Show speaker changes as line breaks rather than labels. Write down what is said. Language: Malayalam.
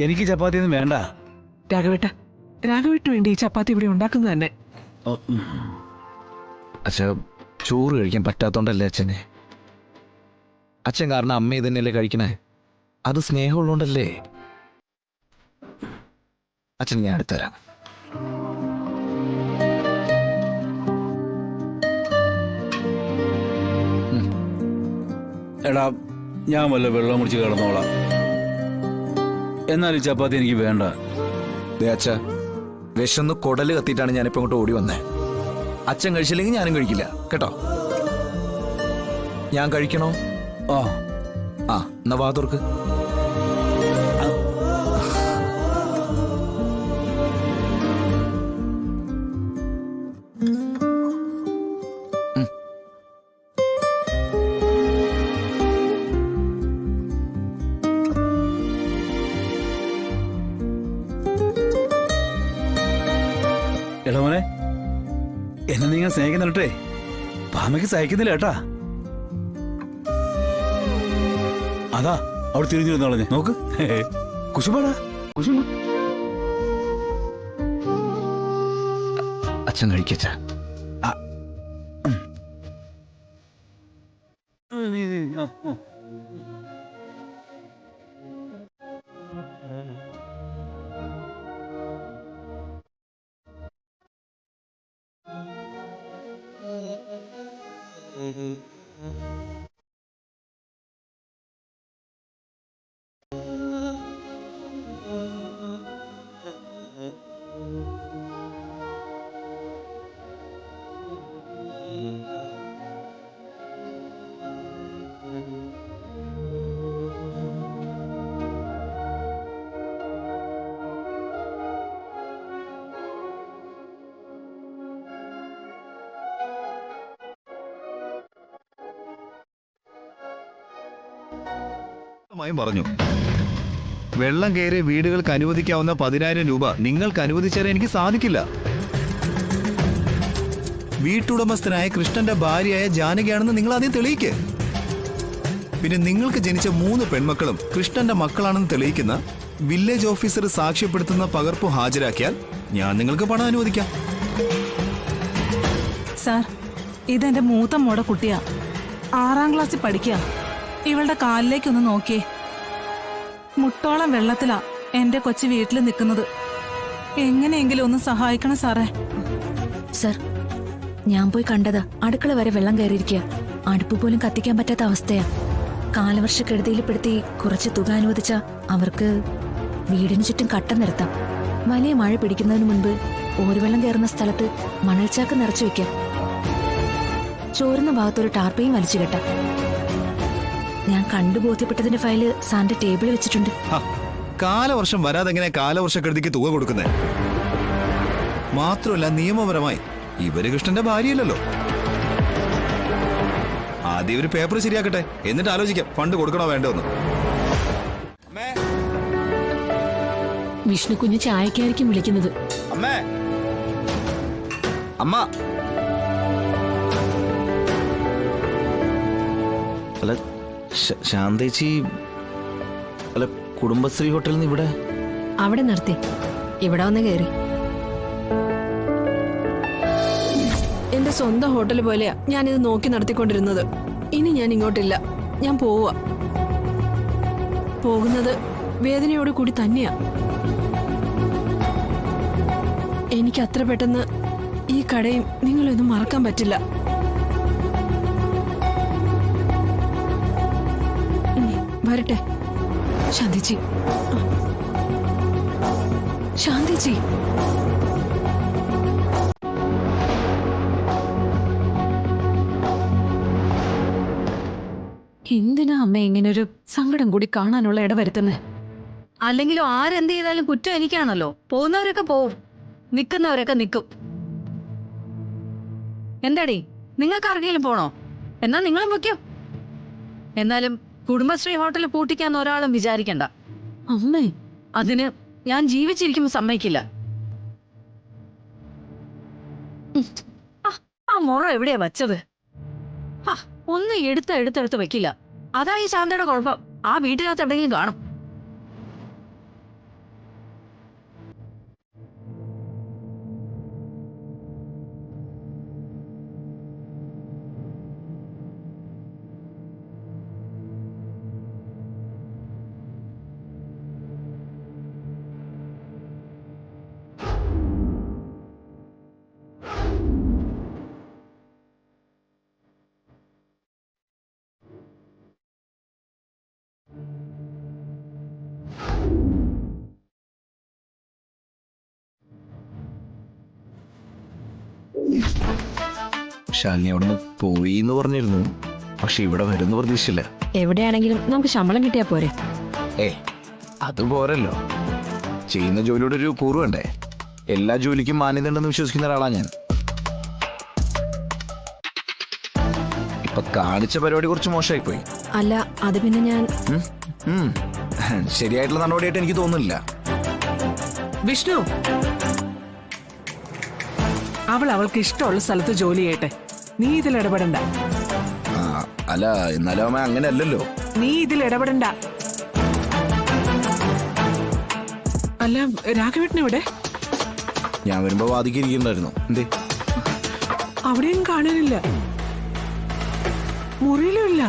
എനിക്ക് ചപ്പാത്തി ഒന്നും വേണ്ട
രാഘവേട്ടന് വേണ്ടി ഈ ചപ്പാത്തി ഇവിടെ ഉണ്ടാക്കുന്നത് തന്നെ.
അച്ഛാ, ചോറ് കഴിക്കാൻ പറ്റാത്തോണ്ടല്ലേ അച്ഛനെ? അച്ഛൻ കാരണം അമ്മ ഇതന്നെയല്ലേ കഴിക്കണേ? അത് സ്നേഹമുള്ളതുകൊണ്ടല്ലേ? അച്ഛൻ ഞാൻ എടുത്തുതരാം.
എടാ, ഞാൻ വല്ല വെള്ളം കുടിച്ച് കിടന്നോളാം. എന്നാലും ചപ്പാത്തി എനിക്ക് വേണ്ട.
അച്ഛാ, വിശന്ന് കുടല് കത്തിയിട്ടാണ് ഞാനിപ്പോ ഇങ്ങോട്ട് ഓടി വന്നേ. അച്ഛൻ കഴിച്ചില്ലെങ്കിൽ ഞാനും കഴിക്കില്ല കേട്ടോ. ഞാൻ കഴിക്കണോ? ആ എന്നാ വാ തുറക്ക്.
എടാ മോനെ, എന്നെ നിങ്ങൾ സ്നേഹിക്കുന്നില്ലേ? പാമയ്ക്ക് സഹിക്കുന്നില്ല കേട്ടാ. അതാ അവിടെ തിരിഞ്ഞിരുന്നോളഞ്ഞേ. നോക്ക്, കുശുമ്പാടാ കുശുമ്പ.
അച്ഛൻ കഴിക്കച്ച.
പറഞ്ഞു, വെള്ളം കയറിയ വീടുകൾക്ക് അനുവദിക്കാവുന്ന 10,000 രൂപ നിങ്ങൾക്ക് അനുവദിച്ചാൽ എനിക്ക് സാധിക്കില്ല. വീട്ടുടമസ്ഥനായ കൃഷ്ണന്റെ ഭാര്യയായ ജാനകിയാണെന്ന് നിങ്ങൾ ആദ്യം തെളിയിക്ക്. പിന്നെ നിങ്ങൾക്ക് ജനിച്ച 3 പെൺമക്കളും കൃഷ്ണന്റെ മക്കളാണെന്ന് തെളിയിക്കുന്ന വില്ലേജ് ഓഫീസർ സാക്ഷ്യപ്പെടുത്തുന്ന പകർപ്പ് ഹാജരാക്കിയാൽ ഞാൻ നിങ്ങൾക്ക് പണം അനുവദിക്കാം.
സാർ, ഇതെന്റെ മൂത്ത മോടെ കുട്ടിയാ. 6ാം ക്ലാസ്സിൽ പഠിക്കുക. ഇവളുടെ കാലിലേക്കൊന്ന് നോക്കിയേ. മുട്ടോളം വെള്ളത്തിലാ എന്റെ കൊച്ചു വീട്ടിൽ നിൽക്കുന്നത്. എങ്ങനെയെങ്കിലും ഒന്ന് സഹായിക്കണം സാറേ.
സർ, ഞാൻ പോയി കണ്ടത് അടുക്കള വരെ വെള്ളം കയറിയിരിക്കുക. അടുപ്പ് പോലും കത്തിക്കാൻ പറ്റാത്ത അവസ്ഥയാ. കാലവർഷക്കെടുതിയിൽപ്പെടുത്തി കുറച്ച് തുക അനുവദിച്ച അവർക്ക് വീടിന് ചുറ്റും കട്ട നിരത്താം. വലിയ മഴ പിടിക്കുന്നതിന് മുൻപ് ഓരുവെള്ളം കയറുന്ന സ്ഥലത്ത് മണൽച്ചാക്ക് നിറച്ചു വെക്കാം. ചോരുന്ന ഭാഗത്തൊരു ടാർപ്പയും വലിച്ചു കെട്ടാം. ഞാൻ കണ്ടു ബോധ്യപ്പെട്ടതിന്റെ ഫയല് സാറിന്റെ ടേബിളിൽ വെച്ചിട്ടുണ്ട്.
കാലവർഷം വരാതെ എങ്ങനെ കാലവർഷക്കെടുതിക്ക് തുക കൊടുക്കുന്നേ? മാത്രമല്ല, നിയമപരമായി ഇവര് കൃഷ്ണന്റെ ഭാര്യയല്ലല്ലോ. ആദ്യം ഒരു പേപ്പർ ശരിയാക്കട്ടെ, എന്നിട്ട് ആലോചിക്കാം ഫണ്ട് കൊടുക്കണോ വേണ്ടോന്ന്.
വിഷ്ണു കുഞ്ഞ് ചായക്കായിരിക്കും വിളിക്കുന്നത്.
അമ്മേ, അമ്മ. അല്ല ശാന്തേച്ചി, അല്ല കുടുംബശ്രീ ഹോട്ടലിൽ നിന്ന് ഇവിടെ
അവിടെ നിർത്തി ഇവിടെ വന്ന് കയറി.
എന്റെ സ്വന്തം ഹോട്ടൽ പോലെയാ ഞാനിത് നോക്കി നടത്തിക്കൊണ്ടിരുന്നത്. ഇനി ഞാൻ ഇങ്ങോട്ടില്ല. ഞാൻ പോവാ. പോകുന്നത് വേദനയോട് കൂടി തന്നെയാ. എനിക്ക് അത്ര പെട്ടെന്ന് ഈ കടയും നിങ്ങളൊന്നും മറക്കാൻ പറ്റില്ല. വരട്ടെ. ശാന്തിജി, ശാന്തിജി.
എന്തിനാ അമ്മ ഇങ്ങനൊരു സങ്കടം കൂടി കാണാനുള്ള ഇടവരുത്തുന്നത്?
അല്ലെങ്കിലും ആരെന്ത് ചെയ്താലും കുറ്റം എനിക്കാണല്ലോ. പോകുന്നവരൊക്കെ പോവും, നിൽക്കുന്നവരൊക്കെ നിൽക്കും. എന്താടി, നിങ്ങൾക്ക് ആർക്കെങ്കിലും പോണോ? എന്നാ നിങ്ങളും വയ്ക്കോ. എന്നാലും കുടുംബശ്രീ ഹോട്ടൽ പൂട്ടിക്കാന്ന് ഒരാളും വിചാരിക്കണ്ട.
അമ്മേ,
അതിന് ഞാൻ ജീവിച്ചിരിക്കുമ്പോൾ സമ്മതിക്കില്ല. ആ മുറ എവിടെയാ വച്ചത്? ഒന്നും എടുത്തെടുത്ത് വെക്കില്ല. അതാ ഈ ശാന്തയുടെ കുഴപ്പം. ആ വീട്ടിനകത്ത് എവിടെയെങ്കിലും കാണും.
ശാലിനി അവിടുന്ന് പോയി എന്ന് പറഞ്ഞിരുന്നു, പക്ഷെ ഇവിടെ വരുന്ന പ്രതീക്ഷയില്ല.
എവിടെയാണെങ്കിലും നമുക്ക് ശമ്പളം കിട്ടിയാ പോരെ.
അത് പോരല്ലോ. ചെയ്യുന്ന ജോലിയുടെ ഒരു കൂറ് വേണ്ടേ? എല്ലാ ജോലിക്കും മാന്യത ഉണ്ടെന്ന് വിശ്വസിക്കുന്ന ഒരാളാണ് ഞാൻ. ഇപ്പൊ കാണിച്ച പരിപാടി കുറച്ച് മോശമായി പോയി.
അല്ല, അത് പിന്നെ ഞാൻ
ശരിയായിട്ടുള്ള നടപടിയായിട്ട് എനിക്ക് തോന്നുന്നില്ല.
വിഷ്ണു, അവൾക്ക് ഇഷ്ടമുള്ള സ്ഥലത്ത് ജോലി ചെയ്യട്ടെ. നീ ഇതിൽ ഇടപെടണ്ട.
അല്ല, എന്നാലും അമ്മ അങ്ങനെ അല്ലല്ലോ.
നീ ഇതിൽ ഇടപെടണ്ട. അല്ല, രാഘവേട്ടനെവിടെ?
ഞാൻ വരുമ്പോ വാദിക്കിരിക്കണ്ടായിരുന്നു. എന്തേ?
അവിടെയും കാണാനില്ല, മുറിയിലും ഇല്ല.